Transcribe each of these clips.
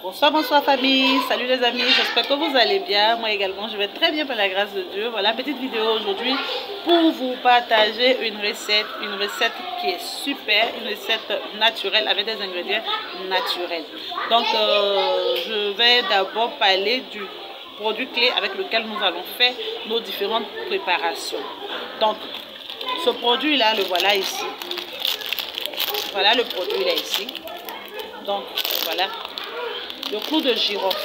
Bonsoir, bonsoir famille, salut les amis, j'espère que vous allez bien. Moi également, je vais très bien par la grâce de Dieu. Voilà, petite vidéo aujourd'hui pour vous partager une recette qui est super, une recette naturelle avec des ingrédients naturels. Donc, je vais d'abord parler du produit clé avec lequel nous allons faire nos différentes préparations. Donc, ce produit-là, le voilà ici. Voilà le produit là ici. Donc, voilà. Le clou de girofle.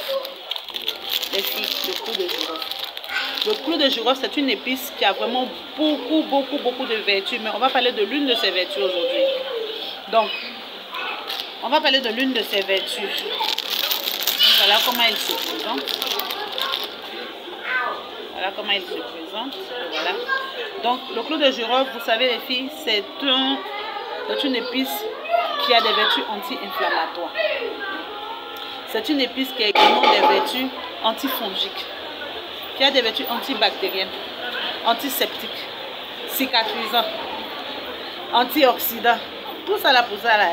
Les filles, le clou de girofle. Le clou de girofle, c'est une épice qui a vraiment beaucoup de vertus. Mais on va parler de l'une de ses vertus aujourd'hui. Donc, on va parler de l'une de ses vertus. Voilà comment elle se présente. Voilà comment il se présente. Voilà. Donc, le clou de girofle, vous savez les filles, c'est une épice qui a des vertus anti-inflammatoires. C'est une épice qui a également des vertus antifongiques, qui a des vertus antibactériennes, antiseptiques, cicatrisants, antioxydants. Tout ça là pour ça là,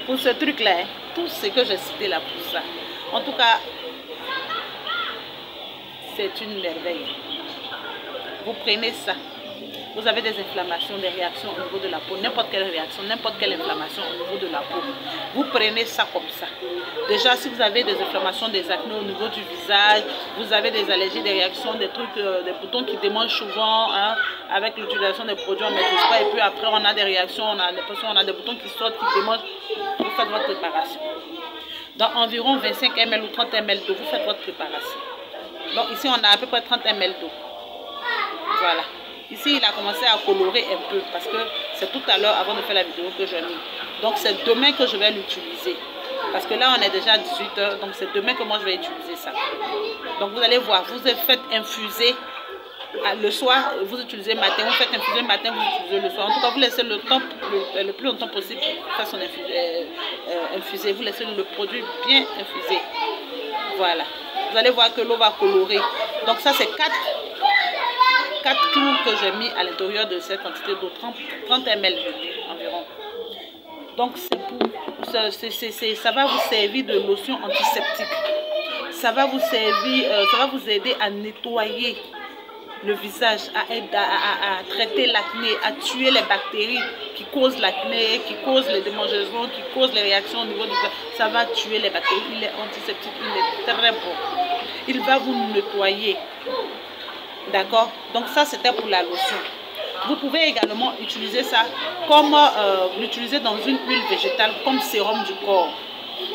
pour ce truc là, tout ce que j'ai cité là pour ça. En tout cas, c'est une merveille. Vous prenez ça. Vous avez des inflammations, des réactions au niveau de la peau, n'importe quelle réaction, n'importe quelle inflammation au niveau de la peau. Vous prenez ça comme ça. Déjà, si vous avez des inflammations, des acnés au niveau du visage, vous avez des allergies, des réactions, des trucs, des boutons qui démangent souvent, hein, avec l'utilisation des produits, on maîtrise pas. Et puis après, on a des réactions, on a des boutons qui sortent, qui démangent. Vous faites votre préparation. Dans environ 25 ml ou 30 ml d'eau, vous faites votre préparation. Donc ici, on a à peu près 30 ml d'eau. Voilà. Ici, il a commencé à colorer un peu parce que c'est tout à l'heure avant de faire la vidéo que j'ai mis. Donc, c'est demain que je vais l'utiliser. Parce que là, on est déjà à 18 h. Donc, c'est demain que moi, je vais utiliser ça. Donc, vous allez voir, vous faites infuser le soir, vous utilisez le matin. Vous faites infuser le matin, vous utilisez le soir. En tout cas, vous laissez le temps, le plus longtemps possible pour faire son infusé. Vous laissez le produit bien infusé. Voilà. Vous allez voir que l'eau va colorer. Donc, ça, c'est 4 clous que j'ai mis à l'intérieur de cette quantité d'eau, 30 ml environ. Donc ça va vous servir de lotion antiseptique. Ça va vous servir, ça va vous aider à nettoyer le visage, à traiter l'acné, à tuer les bactéries qui causent l'acné, qui causent les démangeaisons, qui causent les réactions au niveau du visage. Ça va tuer les bactéries. Il est antiseptique, il est très bon. Il va vous nettoyer. D'accord? Donc ça, c'était pour la lotion. Vous pouvez également utiliser ça comme l'utiliser dans une huile végétale comme sérum du corps.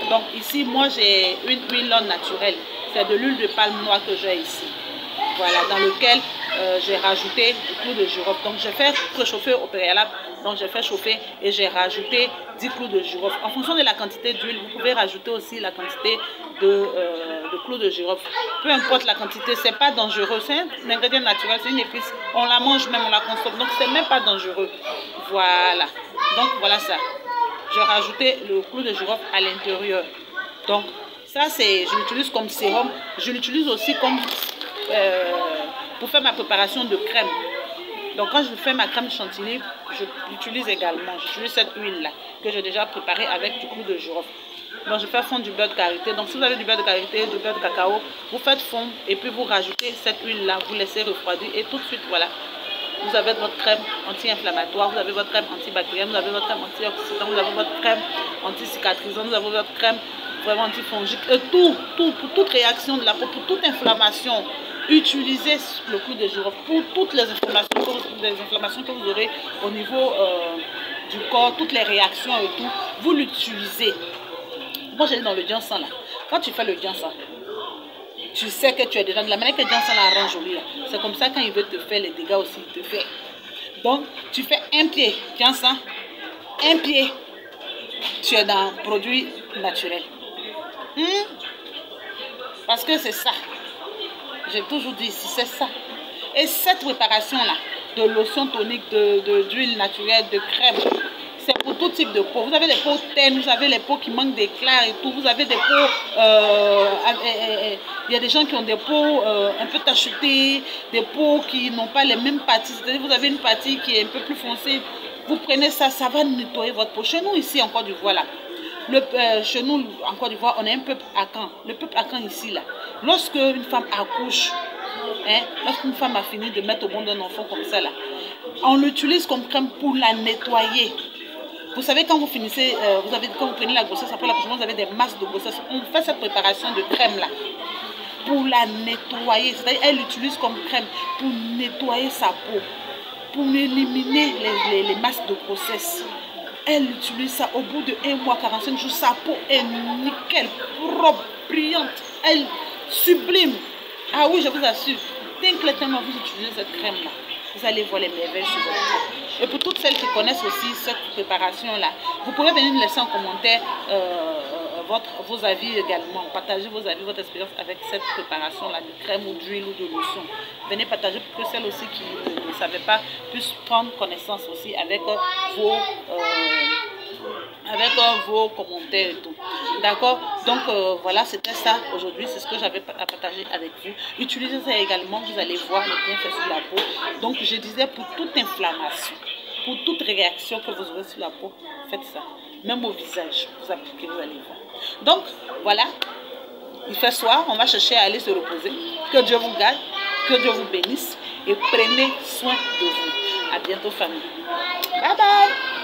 Donc ici, moi, j'ai une huile naturelle. C'est de l'huile de palme noire que j'ai ici. Voilà, dans lequel j'ai rajouté du clou de girofle. Donc j'ai fait préchauffer au préalable. Donc j'ai fait chauffer et j'ai rajouté 10 clous de girofle. En fonction de la quantité d'huile, vous pouvez rajouter aussi la quantité de clous de girofle. Peu importe la quantité, c'est pas dangereux. C'est un ingrédient naturel, c'est une épice. On la mange même, on la consomme. Donc c'est même pas dangereux. Voilà. Donc voilà ça. J'ai rajouté le clou de girofle à l'intérieur. Donc ça, je l'utilise comme sérum. Je l'utilise aussi comme pour faire ma préparation de crème. Donc quand je fais ma crème chantilly, je l'utilise également. J'utilise cette huile là que j'ai déjà préparée avec du clou de girofle. Donc je fais fondre du beurre de karité. Donc si vous avez du beurre de karité, du beurre de cacao, vous faites fondre et puis vous rajoutez cette huile là, vous laissez refroidir et tout de suite voilà. Vous avez votre crème anti-inflammatoire, vous avez votre crème antibactérienne, vous avez votre crème antioxydant, vous avez votre crème anti-cicatrisante, vous avez votre crème vraiment antifongique. Et pour toute réaction de la peau, pour toute inflammation, utilisez le clou de girofle pour toutes les inflammations que vous aurez au niveau du corps, toutes les réactions et tout. Vous l'utilisez. Moi, j'ai dit dans le ginseng là. Quand tu fais le ginseng, tu sais que tu es déjà de la manière que le ginseng la rend jolie. C'est comme ça quand il veut te faire les dégâts aussi, il te fait. Donc, tu fais un pied ginseng, un pied, tu es dans produit naturel. Parce que c'est ça. J'ai toujours dit ici, c'est ça. Et cette préparation-là, de lotion tonique, d'huile naturelle, de crème, c'est pour tout type de peau. Vous avez des peaux ternes, vous avez les peaux qui manquent d'éclat et tout. Vous avez des peaux... il y a des gens qui ont des peaux un peu tachetées, des peaux qui n'ont pas les mêmes parties. C'est-à-dire vous avez une partie qui est un peu plus foncée. Vous prenez ça, ça va nettoyer votre peau. Chez nous, ici, en Côte d'Ivoire, là, Chez nous, en Côte d'Ivoire, on est un peuple Akan. Le peuple Akan ici, là. Lorsque une femme accouche, hein, lorsqu'une femme a fini de mettre au monde d'un enfant comme ça, là, on l'utilise comme crème pour la nettoyer. Vous savez, quand vous finissez, quand vous prenez la grossesse, après l'accouchement, vous avez des masses de grossesse. On fait cette préparation de crème là pour la nettoyer. C'est-à-dire, elle l'utilise comme crème pour nettoyer sa peau, pour éliminer les masses de grossesse. Elle utilise ça au bout de 1 mois, 45 jours. Sa peau est nickel, propre, brillante. Elle sublime. Ah oui, je vous assure. Dès que vous utilisez cette crème là, vous allez voir les merveilles sur votre peau. Et pour toutes celles qui connaissent aussi cette préparation-là, vous pouvez venir nous laisser en commentaire vos avis également. Partagez vos avis, votre expérience avec cette préparation-là de crème ou d'huile ou de lotion. Venez partager pour que celles aussi qui ne savaient pas puissent prendre connaissance aussi avec vos commentaires et tout. D'accord? Donc voilà, c'était ça aujourd'hui. C'est ce que j'avais à partager avec vous. Utilisez ça également. Vous allez voir les bienfaits sur la peau. Donc je disais, pour toute inflammation, pour toute réaction que vous aurez sur la peau, faites ça. Même au visage, vous appliquez, vous allez voir. Donc voilà, il fait soir. On va chercher à aller se reposer. Que Dieu vous garde, que Dieu vous bénisse et prenez soin de vous. À bientôt famille. Bye bye.